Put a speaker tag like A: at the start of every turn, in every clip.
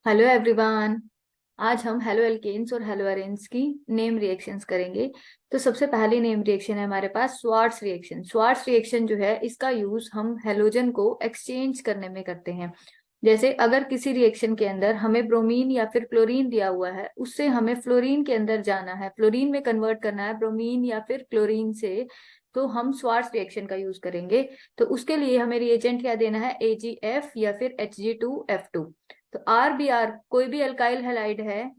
A: Hello everyone. आज हम halo alkanes और हेलो अरेन्स की नेम रिएक्शंस करेंगे। तो सबसे पहली नेम रिएक्शन है हमारे पास स्वार्ट्स रिएक्शन। स्वार्ट्स रिएक्शन जो है इसका यूज हम हेलोजन को एक्सचेंज करने में करते हैं। जैसे अगर किसी रिएक्शन के अंदर हमें ब्रोमीन या फिर क्लोरीन दिया हुआ है, उससे हमें फ्लोरीन के अंदर जाना है, फ्लोरीन में कन्वर्ट करना है ब्रोमीन या फिर क्लोरीन से, तो हम स्वार्ट्स रिएक्शन का यूज करेंगे। तो उसके लिए हमें रिएजेंट क्या देना है, AgF या फिर Hg2F2। तो RBr कोई भी एल्काइल हैलाइड है,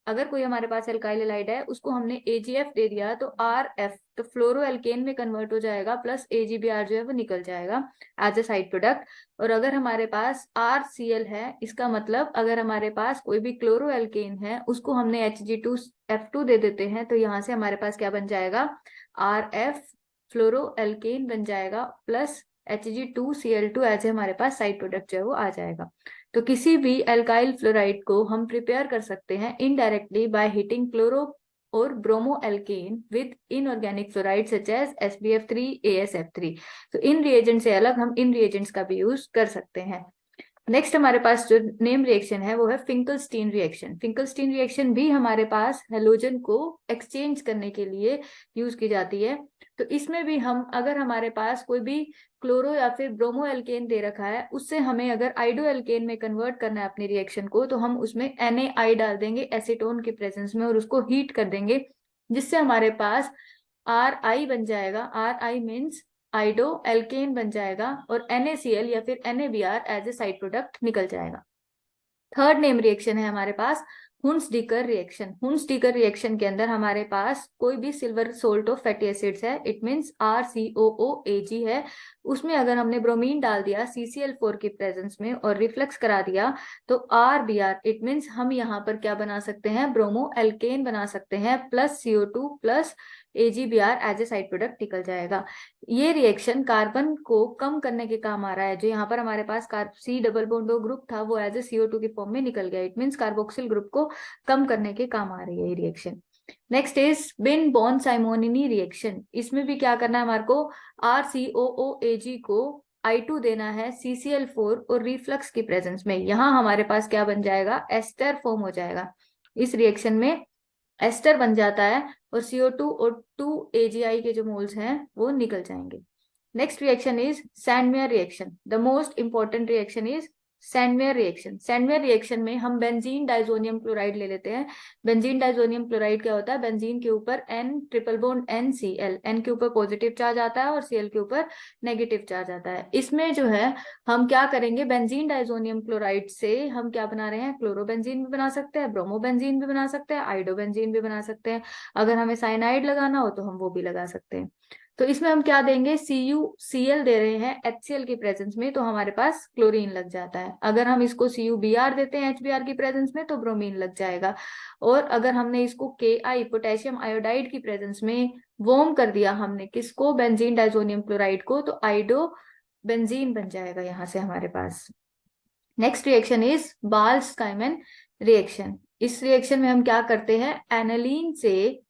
A: अगर कोई हमारे पास एल्काइल हैलाइड है उसको हमने AgF दे दिया तो RF तो फ्लोरो एल्केन में कन्वर्ट हो जाएगा, प्लस AgBr जो है वो निकल जाएगा एज अ साइड प्रोडक्ट। और अगर हमारे पास RCl है, इसका मतलब अगर हमारे पास कोई भी क्लोरो एल्केन है उसको हमने Hg2F2 दे देते हैं, तो यहाँ से हमारे पास क्या बन जाएगा, RF फ्लोरो एल्केन बन जाएगा, प्लस Hg2Cl2 एज हमारे पास साइड प्रोडक्ट जो है वो आ जाएगा। तो किसी भी एल्काइल फ्लोराइड को हम प्रिपेयर कर सकते हैं इनडायरेक्टली बाय हीटिंग क्लोरो और bromo alkane with inorganic fluoride such as SbF3 AsF3। तो इन रिएजेंट से अलग हम इन रिएजेंट्स का भी यूज कर सकते हैं। नेक्स्ट हमारे पास जो नेम रिएक्शन है वो है फिंकलस्टीन रिएक्शन। फिंकलस्टीन रिएक्शन भी हमारे पास हेलोजन को एक्सचेंज करने के लिए यूज की जाती है। तो इसमें भी हम अगर हमारे पास कोई भी क्लोरो या फिर ब्रोमो एल्केन दे रखा है, उससे हमें अगर आइडो एल्केन में कन्वर्ट करना है अपनी रिएक्शन को, तो हम उसमें NaI डाल देंगे एसीटोन के प्रेजेंस में और उसको हीट कर देंगे, जिससे हमारे पास RI बन जाएगा। RI मीन्स आइडो एल्केन बन जाएगा और NaCl या फिर NaBr as a side product निकल जाएगा। थर्ड नेम रिएक्शन है हमारे पास हुन्सडीकर रिएक्शन। हुन्सडीकर रिएक्शन के अंदर हमारे पास कोई भी silver salt of fatty acids है, इट मींस RCOOAg है, उसमें अगर हमने ब्रोमीन डाल दिया CCl4 की प्रेजेंस में और रिफ्लेक्स करा दिया तो RBr, इट मींस हम यहाँ पर क्या बना सकते हैं, ब्रोमो एल्केन बना सकते हैं, plus CO2 plus AgBr as a side product निकल जाएगा। ये रिएक्शन कार्बन को कम करने के काम आ रहा है। जो यहाँ पर हमारे पास C double bond O group था वो एज ए CO2 के फॉर्म में निकल गया, इट मीन्स कार्बोक्सिल ग्रुप को कम करने के काम आ रही है ये reaction. Next is been Bon साइमोनी reaction. इसमें भी क्या करना है हमारे को, RCOOAg को I2 देना है CCl4 और रिफ्लक्स की प्रेजेंस में। यहाँ हमारे पास क्या बन जाएगा, एस्टर फॉर्म हो जाएगा। इस रिएक्शन में एस्टर बन जाता है और CO2 और 2 AgI के जो मोल्स हैं वो निकल जाएंगे। Next reaction is Sandmeyer reaction. The most important reaction is Sandmeyer reaction. Sandmeyer reaction में हम बेंजीन डाइजोनियम क्लोराइड ले लेते हैं। बेंजीन डाइजोनियम क्लोराइड क्या होता है, बेंजीन के ऊपर N triple bond NCl, N के ऊपर पॉजिटिव चार्ज आता है और Cl के ऊपर नेगेटिव चार्ज आता है। इसमें जो है हम क्या करेंगे, बेंजीन डाइजोनियम क्लोराइड से हम क्या बना रहे हैं, क्लोरोबेंजीन भी बना सकते हैं, ब्रोमोबेंजीन भी बना सकते हैं, आइडोबेंजीन भी बना सकते हैं। अगर हमें साइनाइड लगाना हो तो हम वो भी लगा सकते हैं। तो इसमें हम क्या देंगे, CuCl दे रहे हैं HCl की प्रेजेंस में, तो हमारे पास क्लोरीन लग जाता है। अगर हम इसको CuBr देते हैं HBr की प्रेजेंस में तो ब्रोमीन लग जाएगा। और अगर हमने इसको Ki पोटेशियम आयोडाइड की प्रेजेंस में वार्म कर दिया हमने किसको, बेंजीन डाइजोनियम क्लोराइड को, तो आइडो बेंजीन बन जाएगा यहाँ से हमारे पास। Next reaction is Balz Schiemann reaction. इस रिएक्शन में हम क्या करते हैं, एनालीन से,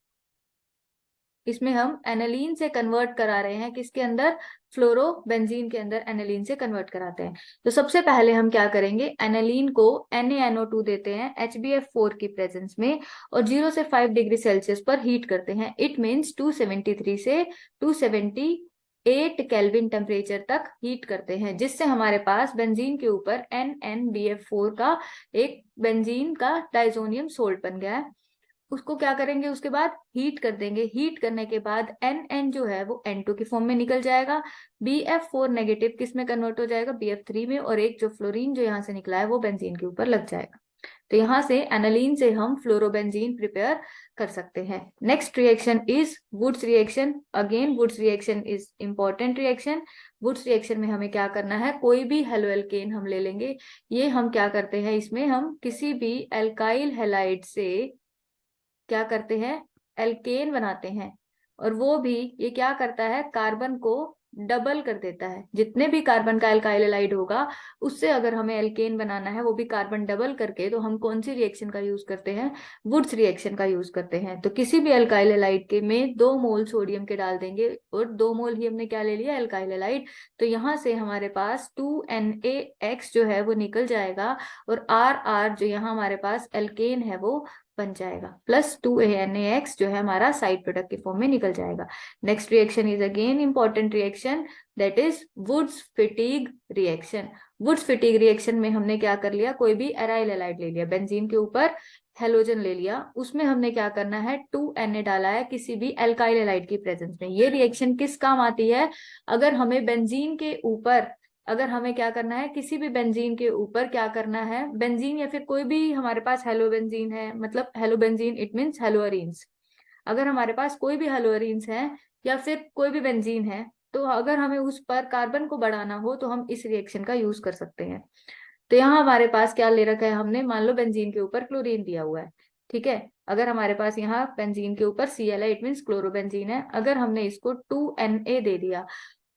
A: इसमें हम एनालीन से कन्वर्ट करा रहे हैं किसके अंदर, फ्लोरोबेंजीन के अंदर एनालीन से कन्वर्ट कराते हैं। तो सबसे पहले हम क्या करेंगे, एनालीन को NaNO2 देते हैं HbF4 की प्रेजेंस में और 0 से 5 डिग्री सेल्सियस पर हीट करते हैं। इट मीन्स 273 से 278 केल्विन टेम्परेचर तक हीट करते हैं, जिससे हमारे पास बेंजीन के ऊपर NnBF4 का एक बेंजीन का डाइजोनियम सोल्ट बन गया है। उसको क्या करेंगे, उसके बाद हीट कर देंगे। हीट करने के बाद NN जो है वो N2 की फॉर्म में निकल जाएगा, BF4 नेगेटिव किस में कन्वर्ट हो जाएगा, BF3 में, और एक जो फ्लोरीन जो यहाँ से निकला है वो बेंजीन के ऊपर लग जाएगा। तो यहाँ से एनालीन से हम फ्लोरोबेंजीन प्रिपेयर कर सकते हैं। Next reaction is Wurtz reaction. Again Wurtz reaction is important reaction. Wurtz reaction में हमें क्या करना है, कोई भी हेलोएल्केन हम ले लेंगे। ये हम क्या करते हैं, इसमें हम किसी भी एल्काइल हैलाइड से क्या करते हैं, एल्केन बनाते हैं। और वो भी ये क्या करता है, कार्बन को डबल कर देता है। जितने भी कार्बन का अल्काइल हैलाइड होगा उससे अगर हमें एल्केन बनाना है वो भी कार्बन डबल करके, तो हम कौन सी रिएक्शन का यूज करते हैं? वुड्स रिएक्शन का यूज करते हैं। तो किसी भी अल्काइल हैलाइड के में 2 मोल सोडियम के डाल देंगे और 2 मोल ही हमने क्या ले लिया? Alkyl halide. तो यहाँ से हमारे पास 2NaX जो है वो निकल जाएगा और RR जो यहाँ हमारे पास एल्केन है वो बन जाएगा, प्लस 2NaX जो है हमारा साइड प्रोडक्ट के फॉर्म में निकल जाएगा। Next reaction is again important reaction, that is Wurtz Fittig reaction. Wurtz Fittig reaction में हमने क्या कर लिया? कोई भी एराइल हैलाइड ले लिया, बेंजीन के ऊपर हेलोजन ले लिया, उसमें हमने क्या करना है? 2Na डाला है किसी भी एल्काइल हैलाइड की प्रेजेंस में। ये रिएक्शन किस काम आती है? अगर हमें बेंजीन के ऊपर, अगर हमें क्या करना है, किसी भी बेंजीन के ऊपर क्या करना है, बेंजीन या फिर कोई भी हमारे पास हेलो बेंजीन है, मतलब हेलो बेंजीन इट मीन्स हेलोअरीन्स। अगर हमारे पास कोई भी हेलोअरीन्स है या फिर कोई भी बेंजीन है, तो अगर हमें उस पर कार्बन को बढ़ाना हो तो हम इस रिएक्शन का यूज कर सकते हैं। तो यहाँ हमारे पास क्या ले रखा है हमने? मान लो बेंजीन के ऊपर क्लोरीन दिया हुआ है, ठीक है। अगर हमारे पास यहाँ बेंजीन के ऊपर Cl है, इट मीन्स क्लोरोबेंजीन है। अगर हमने इसको 2Na दे दिया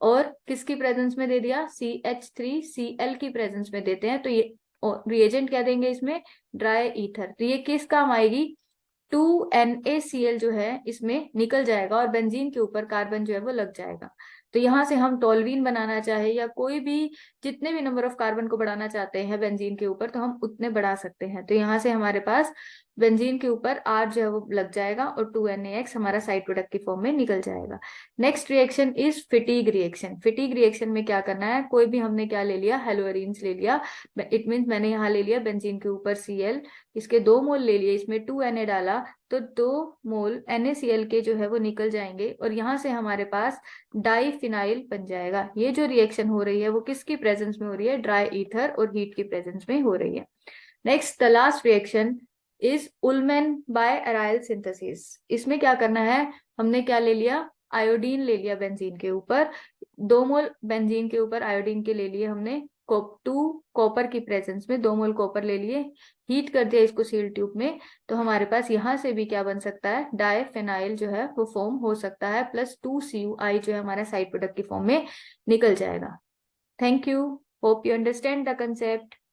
A: और किसकी प्रेजेंस में दे दिया? CH3Cl की प्रेजेंस में देते हैं, तो ये रिएजेंट क्या देंगे इसमें? Dry ether. तो ये किस काम आएगी? 2NaCl जो है इसमें निकल जाएगा और बेंजीन के ऊपर कार्बन जो है वो लग जाएगा। तो यहाँ से हम टोल्वीन बनाना चाहे या कोई भी जितने भी नंबर ऑफ कार्बन को बढ़ाना चाहते हैं बेंजीन के ऊपर, तो हम उतने बढ़ा सकते हैं। तो यहाँ से हमारे पास बेंजीन के ऊपर R जो है वो लग जाएगा और 2NaX हमारा साइड प्रोडक्ट के फॉर्म में निकल जाएगा। Next reaction is फिटीग reaction. फिटीग reaction में क्या करना है? कोई भी हमने क्या ले लिया? हेलोअरीन्स ले लिया, इट मीन्स मैंने यहाँ ले लिया बेंजीन के ऊपर Cl, इसके 2 मोल ले लिए, इसमें 2Na डाला, तो 2 मोल NaCl के जो है वो निकल जाएंगे और यहाँ से हमारे पास डाईफिनाइल बन जाएगा। ये जो रिएक्शन हो रही है वो किसकी प्रेजेंस में हो रही है? ड्राई ईथर और हीट की प्रेजेंस में हो रही है। Next the last reaction is Ullmann biaryl synthesis. इसमें क्या करना है? हमने क्या ले लिया? आयोडीन ले लिया बेंजीन के ऊपर, 2 मोल बेंजीन के ऊपर आयोडीन के ले लिए हमने, 2 कॉपर की प्रेजेंस में 2 मोल कॉपर ले लिए, हीट कर दिया इसको सील ट्यूब में, तो हमारे पास यहाँ से भी क्या बन सकता है? डाईफेनाइल जो है वो फॉर्म हो सकता है, प्लस 2CuI जो है हमारा साइड प्रोडक्ट की फॉर्म में निकल जाएगा। Thank you, hope you understand the concept.